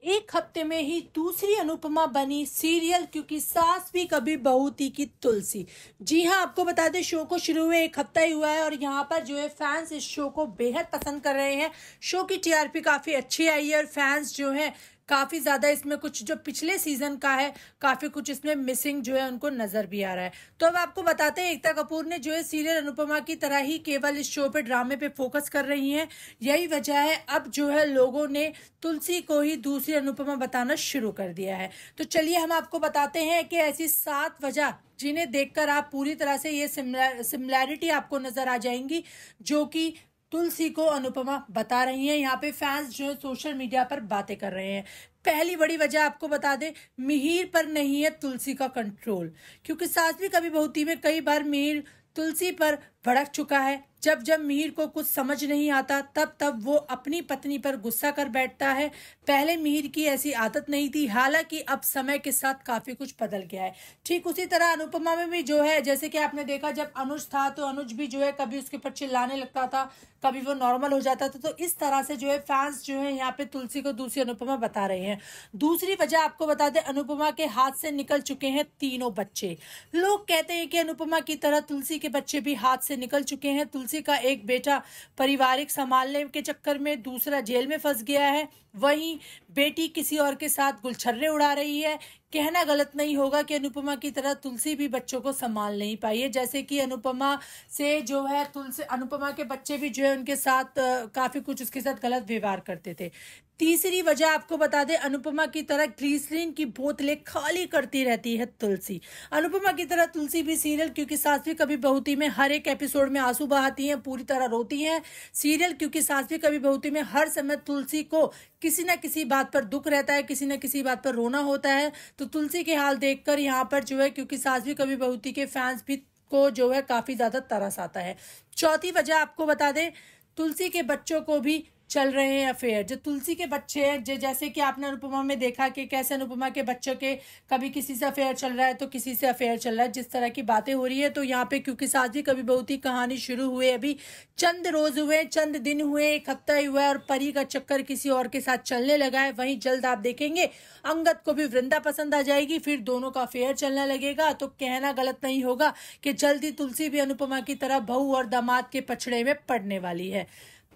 एक हफ्ते में ही दूसरी अनुपमा बनी सीरियल क्योंकि सास भी कभी बहू थी की तुलसी। जी हाँ, आपको बता दें शो को शुरू हुए एक हफ्ता ही हुआ है और यहाँ पर जो है फैंस इस शो को बेहद पसंद कर रहे हैं। शो की टीआरपी काफी अच्छी आई है और फैंस जो है काफी ज्यादा इसमें कुछ जो पिछले सीजन का है काफी कुछ इसमें मिसिंग जो है उनको नजर भी आ रहा है। तो अब आपको बताते हैं एकता कपूर ने जो है सीरियल अनुपमा की तरह ही केवल इस शो पे ड्रामे पे फोकस कर रही हैं। यही वजह है अब जो है लोगों ने तुलसी को ही दूसरी अनुपमा बताना शुरू कर दिया है। तो चलिए हम आपको बताते हैं कि ऐसी 7 वजह जिन्हें देखकर आप पूरी तरह से ये सिमिलैरिटी आपको नजर आ जाएंगी जो कि तुलसी को अनुपमा बता रही हैं। यहाँ पे फैंस जो है सोशल मीडिया पर बातें कर रहे हैं। पहली बड़ी वजह आपको बता दें, मिहिर पर नहीं है तुलसी का कंट्रोल, क्योंकि सास भी कभी बहू थी में कई बार मिहिर तुलसी पर भड़क चुका है। जब जब मिहिर को कुछ समझ नहीं आता तब तब वो अपनी पत्नी पर गुस्सा कर बैठता है। पहले मिहिर की ऐसी आदत नहीं थी, हालांकि अब समय के साथ काफी कुछ बदल गया है। ठीक उसी तरह अनुपमा में भी जो है, जैसे कि आपने देखा जब अनुज था तो अनुज भी जो है कभी उसके ऊपर चिल्लाने लगता था, कभी वो नॉर्मल हो जाता था। तो इस तरह से जो है फैंस जो है यहाँ पे तुलसी को दूसरी अनुपमा बता रहे हैं। दूसरी वजह आपको बता दें, अनुपमा के हाथ से निकल चुके हैं तीनों बच्चे। लोग कहते हैं कि अनुपमा की तरह तुलसी के बच्चे भी हाथ से निकल चुके हैं। तुलसी का एक बेटा पारिवारिक संभालने के चक्कर में दूसरा जेल में फंस गया है, वहीं बेटी किसी और के साथ गुलछर्रे उड़ा रही है। कहना गलत नहीं होगा कि अनुपमा की तरह तुलसी भी बच्चों को संभाल नहीं पाई है, जैसे कि अनुपमा से जो है तुलसी अनुपमा के बच्चे भी जो है उनके साथ काफी कुछ उसके साथ गलत व्यवहार करते थे। तीसरी वजह आपको बता दें, अनुपमा की तरह ग्लिसरीन की बोतलें खाली करती रहती है तुलसी। अनुपमा की तरह तुलसी भी सीरियल क्योंकि सास भी कभी बहू थी में हर एक एपिसोड में आंसू बहाती हैं, पूरी तरह रोती हैं। सीरियल क्योंकि सास भी कभी बहू थी में हर समय तुलसी को किसी न किसी बात पर दुख रहता है, किसी न किसी बात पर रोना होता है। तो तुलसी के हाल देखकर यहाँ पर जो है क्योंकि सास भी कभी बहू थी के फैंस भी को जो है काफी ज्यादा तरस आता है। चौथी वजह आपको बता दें, तुलसी के बच्चों को भी चल रहे हैं अफेयर। जो तुलसी के बच्चे हैं, जैसे कि आपने अनुपमा में देखा कि कैसे अनुपमा के बच्चों के कभी किसी से अफेयर चल रहा है तो किसी से अफेयर चल रहा है, जिस तरह की बातें हो रही है। तो यहाँ पे क्योंकि सास भी कभी बहू थी कहानी शुरू हुए अभी चंद रोज हुए, चंद दिन हुए, एक हफ्ता ही हुआ है और परी का चक्कर किसी और के साथ चलने लगा है। वहीं जल्द आप देखेंगे अंगद को भी वृंदा पसंद आ जाएगी, फिर दोनों का अफेयर चलने लगेगा। तो कहना गलत नहीं होगा कि जल्द ही तुलसी भी अनुपमा की तरह बहू और दामाद के पछड़े में पड़ने वाली है।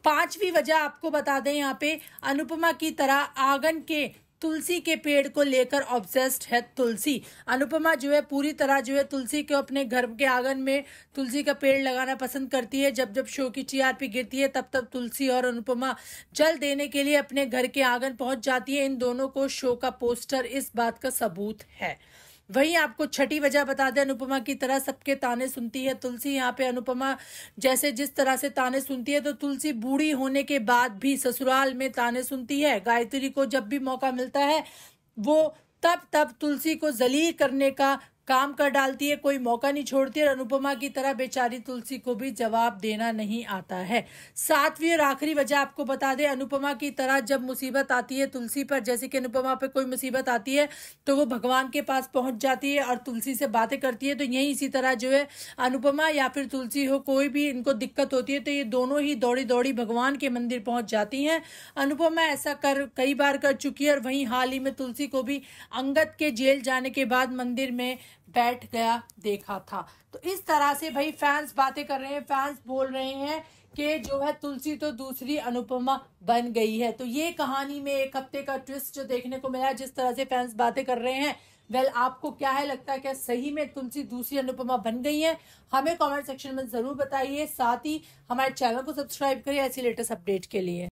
पांचवी वजह आपको बता दें, यहाँ पे अनुपमा की तरह आंगन के तुलसी के पेड़ को लेकर ऑब्सेस्ड है तुलसी। अनुपमा जो है पूरी तरह जो है तुलसी को अपने घर के आंगन में तुलसी का पेड़ लगाना पसंद करती है। जब जब शो की टीआरपी गिरती है तब तब तुलसी और अनुपमा जल देने के लिए अपने घर के आंगन पहुंच जाती है। इन दोनों को शो का पोस्टर इस बात का सबूत है। वहीं आपको छठी वजह बता दें, अनुपमा की तरह सबके ताने सुनती है तुलसी। यहाँ पे अनुपमा जैसे जिस तरह से ताने सुनती है तो तुलसी बूढ़ी होने के बाद भी ससुराल में ताने सुनती है। गायत्री को जब भी मौका मिलता है वो तब तुलसी को जलील करने का काम कर डालती है, कोई मौका नहीं छोड़ती है। अनुपमा की तरह बेचारी तुलसी को भी जवाब देना नहीं आता है। सातवीं और आखिरी वजह आपको बता दें, अनुपमा की तरह जब मुसीबत आती है तुलसी पर, जैसे कि अनुपमा पे कोई मुसीबत आती है तो वो भगवान के पास पहुंच जाती है और तुलसी से बातें करती है। तो यही इसी तरह जो है अनुपमा या फिर तुलसी हो, कोई भी इनको दिक्कत होती है तो ये दोनों ही दौड़ी दौड़ी भगवान के मंदिर पहुंच जाती हैं। अनुपमा ऐसा कई बार कर चुकी है और वहीं हाल ही में तुलसी को भी अंगद के जेल जाने के बाद मंदिर में बैठ गया देखा था। तो इस तरह से भाई फैंस बातें कर रहे हैं, फैंस बोल रहे हैं कि जो है तुलसी तो दूसरी अनुपमा बन गई है। तो ये कहानी में एक हफ्ते का ट्विस्ट जो देखने को मिला, जिस तरह से फैंस बातें कर रहे हैं, वेल आपको क्या है लगता है क्या सही में तुलसी दूसरी अनुपमा बन गई है? हमें कमेंट सेक्शन में जरूर बताइए। साथ ही हमारे चैनल को सब्सक्राइब करिए ऐसी लेटेस्ट अपडेट के लिए।